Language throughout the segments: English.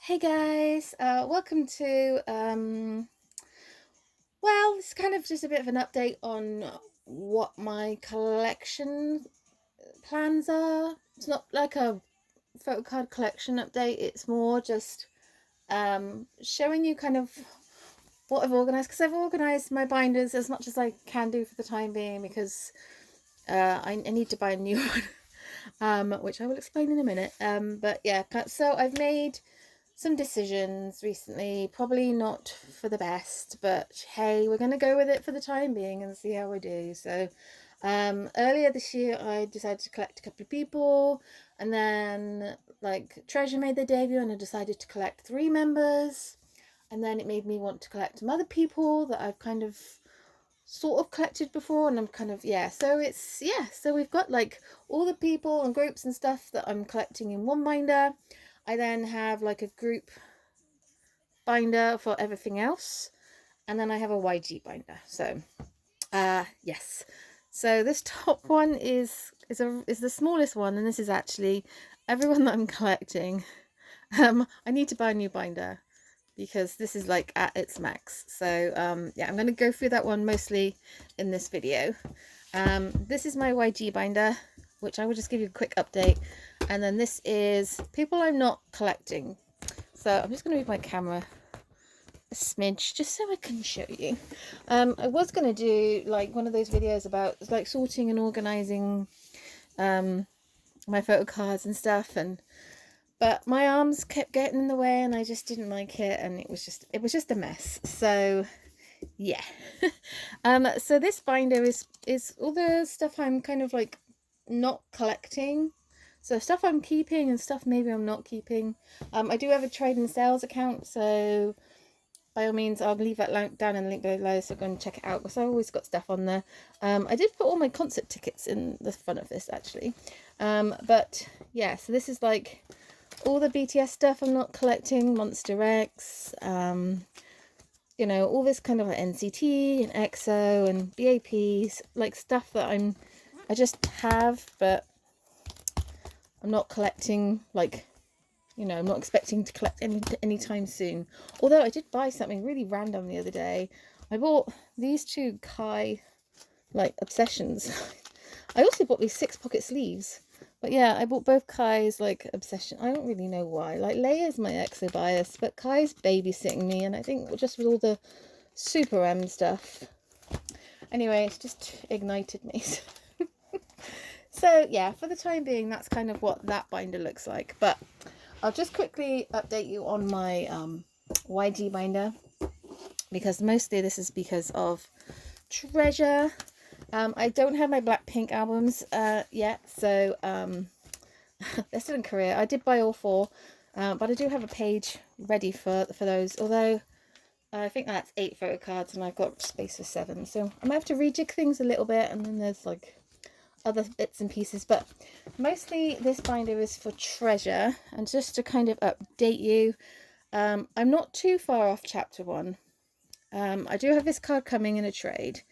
Hey guys, welcome to well, it's kind of just a bit of an update on what my collection plans are. It's not like a photo card collection update, it's more just showing you kind of what I've organized, because I've organized my binders as much as I can do for the time being, because I need to buy a new one. Which I will explain in a minute. But yeah, so I've made some decisions recently, probably not for the best, but hey, we're going to go with it for the time being and see how we do. So earlier this year I decided to collect a couple of people, and then like Treasure made their debut and I decided to collect 3 members, and then it made me want to collect some other people that I've kind of sort of collected before, and I'm kind of, yeah, so it's, yeah, so we've got like all the people and groups and stuff that I'm collecting in one binder. I then have like a group binder for everything else, and then I have a YG binder. So yes, so this top one is the smallest one, and this is actually everyone that I'm collecting. I need to buy a new binder because this is like at its max. So yeah, I'm going to go through that one mostly in this video. This is my YG binder, which I will just give you a quick update. And then this is people I'm not collecting. So I'm just going to move my camera a smidge just so I can show you. I was going to do like one of those videos about like sorting and organizing my photo cards and stuff, but my arms kept getting in the way and I just didn't like it, and it was just a mess. So yeah. So this binder is all the stuff I'm kind of like not collecting. So stuff I'm keeping and stuff maybe I'm not keeping. I do have a trade and sales account, so by all means I'll leave that link down in the link below, so go and check it out because I've always got stuff on there. I did put all my concert tickets in the front of this actually. But yeah, so this is like all the BTS stuff I'm not collecting, Monster X, you know, all this kind of like NCT and EXO and BAPs, like stuff that I just have, but I'm not collecting, like, you know, I'm not expecting to collect anytime soon. Although I did buy something really random the other day. I bought these two Kai, like, Obsessions. I also bought these 6-pocket sleeves. But yeah, I bought both Kai's, like, Obsession. I don't really know why. Like, Leia's my EXO bias, but Kai's babysitting me, and I think just with all the Super M stuff. Anyway, it's just ignited me. So yeah, for the time being, that's kind of what that binder looks like. But I'll just quickly update you on my YG binder, because mostly this is because of Treasure. I don't have my Blackpink albums yet, so they're still in Korea. I did buy all 4, but I do have a page ready for those, although I think that's 8 photo cards and I've got space for 7, so I might have to rejig things a little bit, and then there's like other bits and pieces, but mostly this binder is for Treasure. And just to kind of update you, I'm not too far off chapter 1. I do have this card coming in a trade,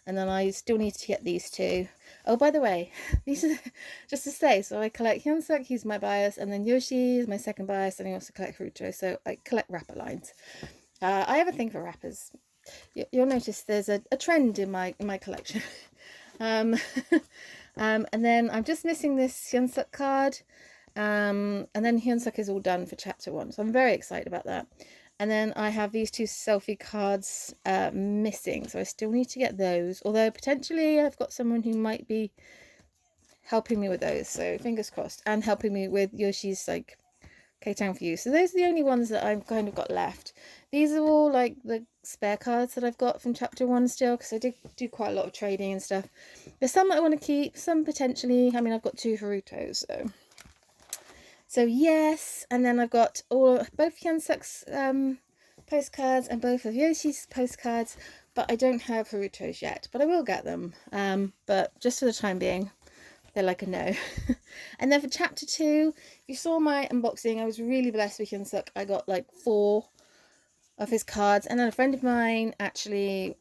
and then I still need to get these 2. Oh, by the way, these are just to say, so I collect Hyunsuk, he's my bias, and then Yoshi is my second bias, and I also collect Haruto, so I collect rapper lines. I have a thing for rappers. You'll notice there's a trend in my collection. And then I'm just missing this Hyunsuk card, and then Hyunsuk is all done for chapter 1, so I'm very excited about that. And then I have these 2 selfie cards missing, so I still need to get those, although potentially I've got someone who might be helping me with those, so fingers crossed, and helping me with Yoshi's like K-Town for You. So those are the only ones that I've kind of got left. These are all like the spare cards that I've got from chapter 1 still, because I did do quite a lot of trading and stuff. There's some that I want to keep, some potentially. I mean, I've got 2 Harutos, so yes. And then I've got both Hyunsuk's postcards and both of Yoshi's postcards, but I don't have Haruto's yet, but I will get them. But just for the time being, they're like a no. And then for chapter 2, if you saw my unboxing, I was really blessed with Hyunsuk. I got like 4 of his cards, and then a friend of mine actually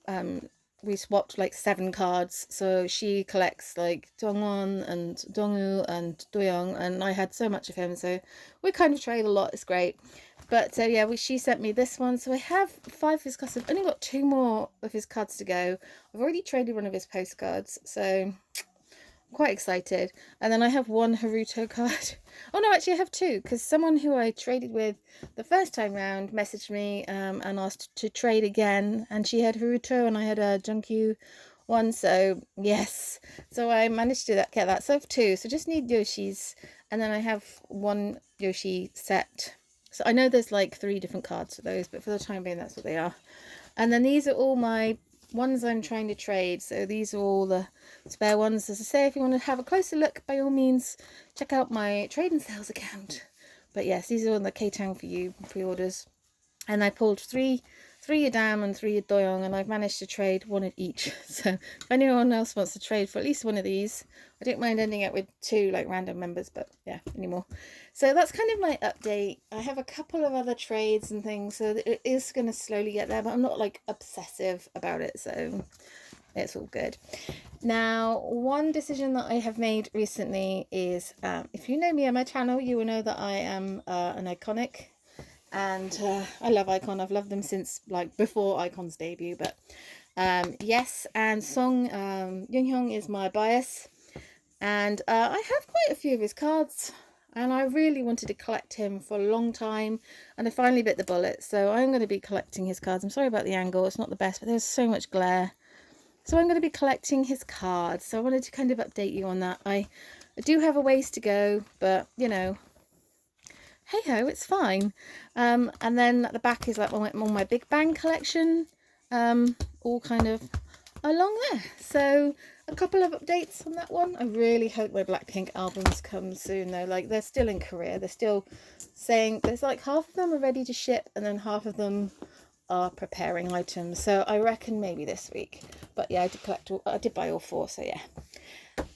we swapped like 7 cards, so she collects like Dongwon and Dongwoo and Doyoung, and I had so much of him, so we kind of trade a lot. It's great. But yeah, she sent me this one. So I have 5 of his cards. I've only got 2 more of his cards to go. I've already traded one of his postcards, so I'm quite excited. And then I have 1 Haruto card. Oh no, actually I have 2, because someone who I traded with the first time round messaged me and asked to trade again, and she had Haruto and I had a Junkyu one. So yes, so I managed to get that. So I have 2, so just need Yoshi's, and then I have 1 Yoshi set. So I know there's like 3 different cards for those, but for the time being that's what they are. And then these are all my ones I'm trying to trade. So these are all the spare ones. As I say, if you want to have a closer look, by all means check out my trade and sales account. But yes, these are on the K-Tang for you pre-orders. And I pulled 3 Yadam and 3 Doyoung, and I've managed to trade 1 of each. So if anyone else wants to trade for at least 1 of these, I don't mind ending up with 2 like random members, but yeah, anymore. So that's kind of my update. I have a couple of other trades and things, so it is going to slowly get there, but I'm not like obsessive about it, so it's all good. Now, one decision that I have made recently is, if you know me on my channel, you will know that I am an Iconic. And I love Icon. I've loved them since like before Icon's debut. But yes, and Song Yoonhyung is my bias, and I have quite a few of his cards, and I really wanted to collect him for a long time, and I finally bit the bullet. So I'm going to be collecting his cards. I'm sorry about the angle, it's not the best, but there's so much glare. So I'm going to be collecting his cards. So I wanted to kind of update you on that. I do have a ways to go, but you know, hey ho, it's fine. And then at the back is like all my Big Bang collection, all kind of along there. So a couple of updates on that one. I really hope my Blackpink albums come soon though. Like, they're still in Korea. They're still saying there's like half of them are ready to ship, and then half of them are preparing items. So I reckon maybe this week. But yeah, I did buy all 4, so yeah.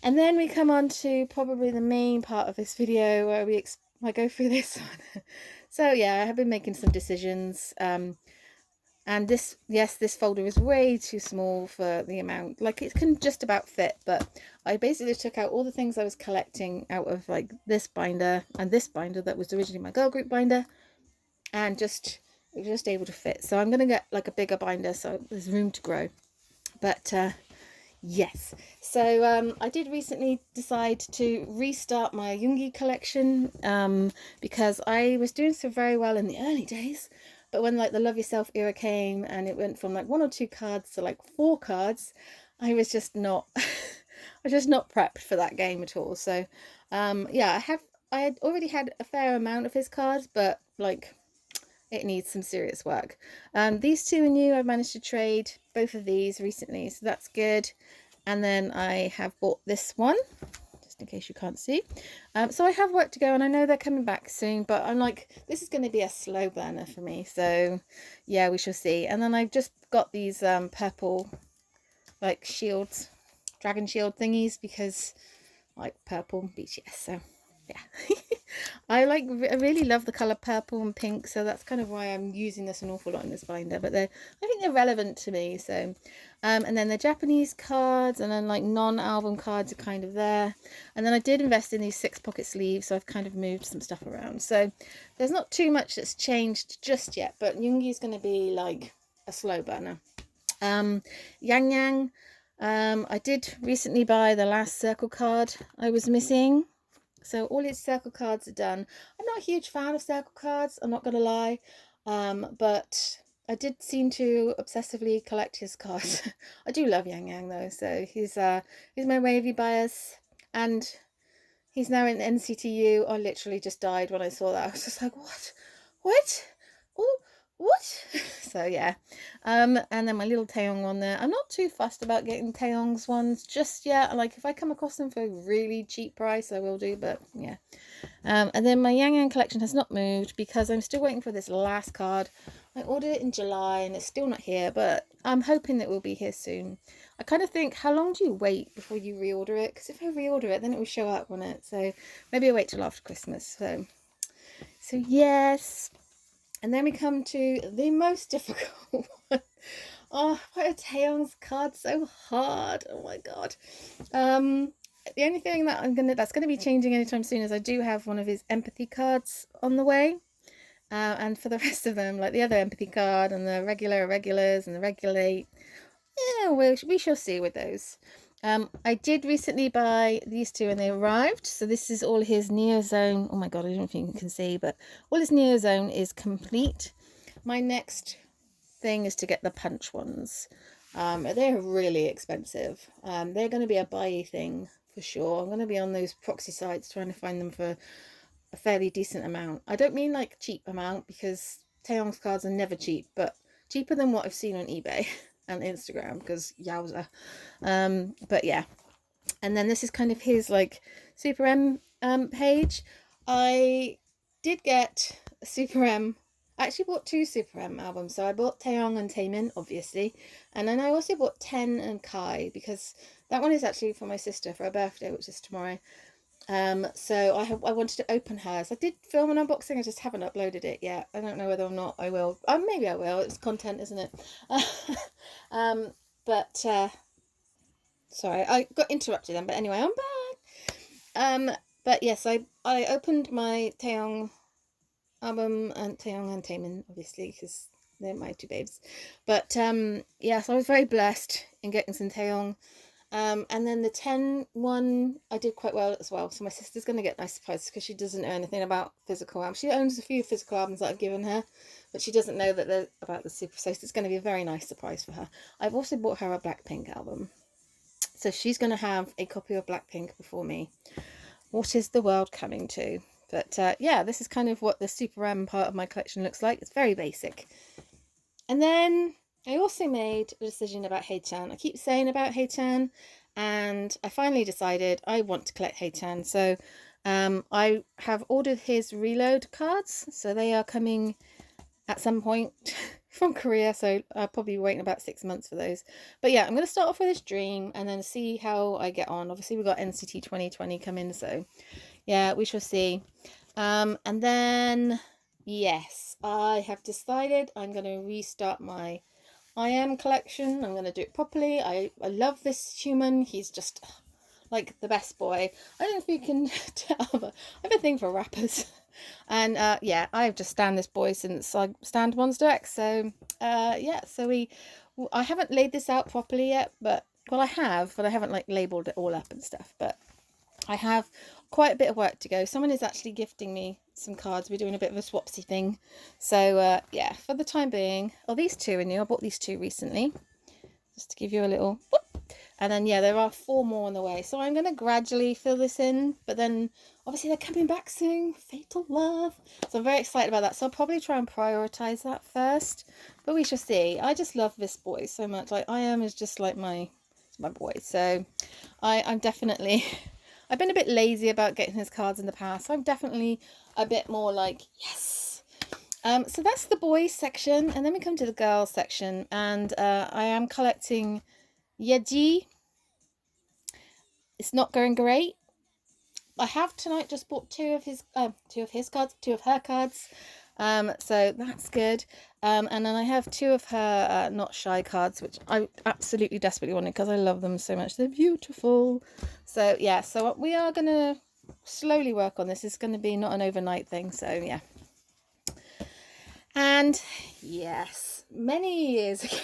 And then we come on to probably the main part of this video where I go through this one. So yeah, I have been making some decisions. And this folder is way too small for the amount. Like, it can just about fit, but I basically took out all the things I was collecting out of like this binder and this binder that was originally my girl group binder, and it was just able to fit. So I'm going to get like a bigger binder so there's room to grow. But yes, so I did recently decide to restart my Yoongi collection, because I was doing so very well in the early days, but when like the Love Yourself era came and it went from like 1 or 2 cards to like 4 cards, I was just not I was just not prepped for that game at all. So yeah, I had already had a fair amount of his cards, but like it needs some serious work. These 2 are new. I've managed to trade both of these recently, so that's good. And then I have bought this one, just in case you can't see. So I have work to go, and I know they're coming back soon, but I'm like, this is going to be a slow burner for me. So yeah, we shall see. And then I've just got these purple like shields, dragon shield thingies, because like purple BTS. So yeah. I really love the colour purple and pink, so that's kind of why I'm using this an awful lot in this binder, but I think they're relevant to me. So and then the Japanese cards, and then like non-album cards are kind of there, and then I did invest in these 6 pocket sleeves, so I've kind of moved some stuff around. So there's not too much that's changed just yet, but Yoongi is going to be like a slow burner. Yang Yang, I did recently buy the last circle card I was missing. So all his circle cards are done. I'm not a huge fan of circle cards, I'm not going to lie. But I did seem to obsessively collect his cards. I do love Yang Yang though, so he's my wavy bias. And he's now in NCTU. I literally just died when I saw that. I was just like, what? What? Oh, what? So yeah. And then my little Taeyong one there. I'm not too fussed about getting Taeyong's ones just yet. Like, if I come across them for a really cheap price, I will do, but yeah. And then my Yang Yang collection has not moved because I'm still waiting for this last card. I ordered it in July and it's still not here, but I'm hoping that it will be here soon. I kind of think, how long do you wait before you reorder it? Because if I reorder it, then it will show up on it. So maybe I'll wait till after Christmas. So yes. And then we come to the most difficult one. Oh, why are Taeyong's cards so hard? Oh my god. The only thing that that's gonna be changing anytime soon is I do have one of his empathy cards on the way. And for the rest of them, like the other empathy card and the regular irregulars and the regulate, yeah, we shall see with those. I did recently buy these two and they arrived. So this is all his Neozone. Oh my god, I don't know if you can see, but all his Neozone is complete. My next thing is to get the punch ones. They're really expensive. They're going to be a buy thing for sure. I'm going to be on those proxy sites trying to find them for a fairly decent amount. I don't mean like cheap amount, because Taeyong's cards are never cheap, but cheaper than what I've seen on eBay and Instagram, because yowza. But yeah, and then this is kind of his like Super M page. I did get a Super M. I actually bought two Super M albums. So I bought Taeyong and Taemin, obviously, and then I also bought Ten and Kai, because that one is actually for my sister for her birthday, which is tomorrow. So I wanted to open hers. I did film an unboxing, I just haven't uploaded it yet. I don't know whether or not I will. Maybe I will. It's content, isn't it? But sorry, I got interrupted then. But anyway, I'm back. But yes, I opened my Taeyong album, and Taeyong and Taemin, obviously, because they're my two babes. But yes, I was very blessed in getting some Taeyong. And then the 10 one, I did quite well as well. So my sister's going to get nice surprises, because she doesn't know anything about physical albums. She owns a few physical albums that I've given her, but she doesn't know that they're about the Super. So it's going to be a very nice surprise for her. I've also bought her a Blackpink album. So she's going to have a copy of Blackpink before me. What is the world coming to? But yeah, this is kind of what the Super M part of my collection looks like. It's very basic. And then I also made a decision about Haechan. I keep saying about Haechan, and I finally decided I want to collect Haechan. So I have ordered his reload cards. So they are coming at some point from Korea. So I'll probably be waiting about 6 months for those. But yeah, I'm going to start off with this Dream and then see how I get on. Obviously, we've got NCT 2020 coming. So yeah, we shall see. And then, yes, I have decided I'm going to restart my I Am collection. I'm going to do it properly. I love this human. He's just like the best boy. I don't know if you can tell, but I have a thing for rappers. And yeah, I've just stand this boy since I stand Monster X. So yeah, so I haven't laid this out properly yet, but well, I have, but I haven't like labeled it all up and stuff. But I have quite a bit of work to go. Someone is actually gifting me some cards. We're doing a bit of a swapsy thing. So yeah, for the time being, oh, these two are new. I bought these two recently, just to give you a little whoop. And then yeah, there are 4 more on the way. So I'm going to gradually fill this in, but then obviously they're coming back soon. Fatal Love. So I'm very excited about that. So I'll probably try and prioritize that first, but we shall see. I just love this boy so much. Like I Am is just like my boy. So I'm definitely I've been a bit lazy about getting his cards in the past. So I'm definitely a bit more like, yes. So that's the boys section. And then we come to the girls section. And I am collecting Yeji. It's not going great. I have tonight just bought two of her cards. So that's good. And then I have 2 of her Not Shy cards, which I absolutely desperately wanted because I love them so much. They're beautiful. So yeah, so we are going to slowly work on this. It's going to be not an overnight thing. So yeah. And yes, many years ago.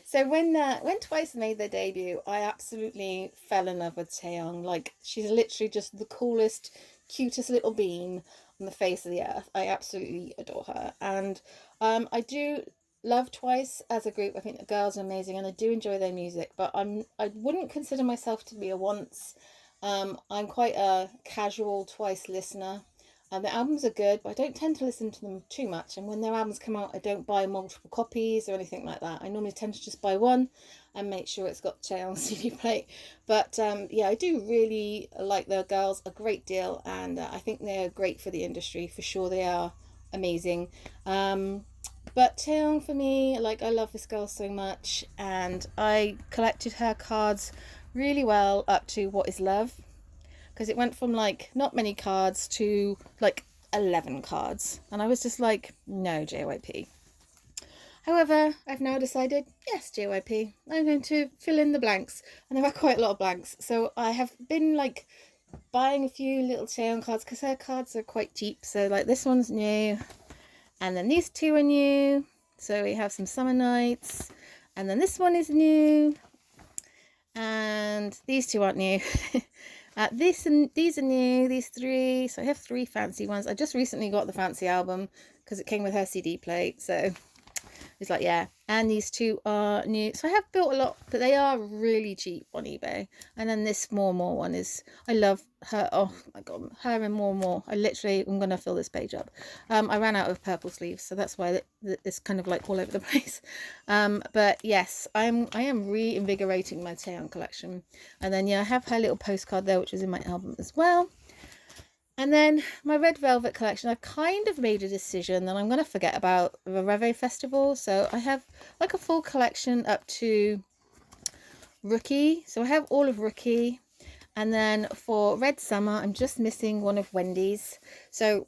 So when Twice made their debut, I absolutely fell in love with Taeyong. Like, she's literally just the coolest, cutest little bean on the face of the earth. I absolutely adore her. And I do love Twice as a group. I think the girls are amazing and I do enjoy their music, but I wouldn't consider myself to be a once. I'm quite a casual Twice listener. The albums are good, but I don't tend to listen to them too much. And when their albums come out, I don't buy multiple copies or anything like that. I normally tend to just buy one and make sure it's got Che on CD plate. But yeah, I do really like the girls a great deal, and I think they're great for the industry. For sure, they are amazing. But Taeyong, for me, like, I love this girl so much, and I collected her cards really well up to What Is Love, because it went from like not many cards to like 11 cards, and I was just like, no, JYP. However, I've now decided, yes, JYP, I'm going to fill in the blanks, and there are quite a lot of blanks. So I have been like buying a few little Taeyong cards because her cards are quite cheap. So like this one's new, And then these two are new. So we have some Summer Nights. And then this one is new. And these two aren't new. These are new, these three. So I have three fancy ones. I just recently got the fancy album because it came with her CD plate. So it's like, yeah. And these two are new. So I have built a lot, but they are really cheap on eBay. And then this more one is, I love her. Oh my God, her and more. I'm going to fill this page up. I ran out of purple sleeves, so that's why it's kind of like all over the place. But yes, I am reinvigorating my Taeyeon collection. And then, yeah, I have her little postcard there, which is in my album as well. And then my Red Velvet collection, I've kind of made a decision that I'm going to forget about the Reve Festival. So I have like a full collection up to Rookie. So I have all of Rookie. And then for Red Summer, I'm just missing one of Wendy's. So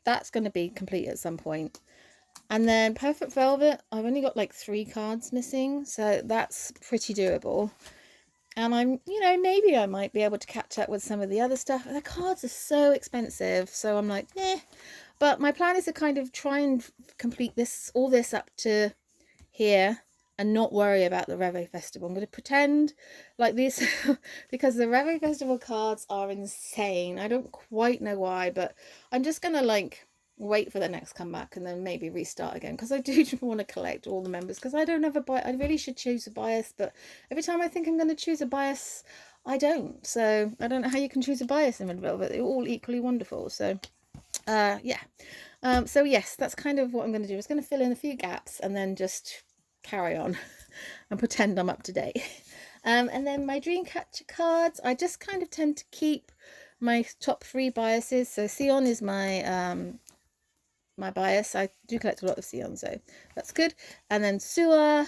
that's going to be complete at some point. And then Perfect Velvet, I've only got like 3 cards missing. So that's pretty doable. And I'm, maybe I might be able to catch up with some of the other stuff. The cards are so expensive, so I'm like, eh. But my plan is to kind of try and complete all this up to here and not worry about the Reve Festival. I'm going to pretend like this because the Reve Festival cards are insane. I don't quite know why, but I'm just going to like wait for the next comeback and then maybe restart again, because I do want to collect all the members, because I don't have a bias. I really should choose a bias, but every time I think I'm going to choose a bias, I don't. So I don't know how you can choose a bias in Red Velvet. They're all equally wonderful. So yeah. So yes, that's kind of what I'm going to do. I'm just going to fill in a few gaps and then just carry on and pretend I'm up to date. And then my Dreamcatcher cards, I just kind of tend to keep my top 3 biases. So Sion is my my bias. I do collect a lot of Sion, so that's good. And then Sua,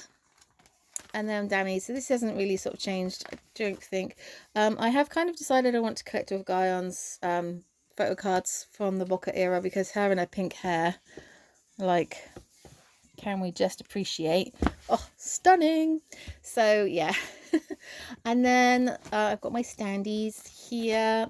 and then Dami. So this hasn't really sort of changed, I don't think. I have kind of decided I want to collect with Guyon's photo cards from the Boca era, because her and her pink hair, like, can we just appreciate? Oh, stunning. So yeah. And then I've got my standees here,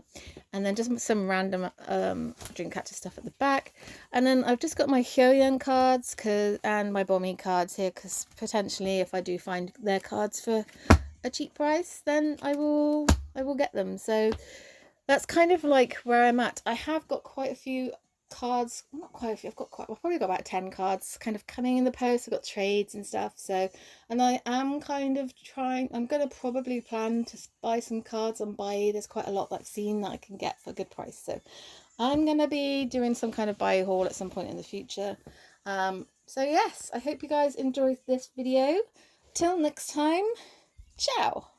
and then just some random Dreamcatcher stuff at the back. And then I've just got my Hyoyeon cards and my Bomi cards here, because potentially if I do find their cards for a cheap price, then I will get them. So that's kind of like where I'm at. I have got quite a few cards, not quite a few, I've probably got about 10 cards kind of coming in the post. I've got trades and stuff, so, and I am kind of I'm going to probably plan to buy some cards on buy. There's quite a lot that I've seen that I can get for a good price, so I'm going to be doing some kind of buy haul at some point in the future. So yes, I hope you guys enjoyed this video. Till next time, ciao.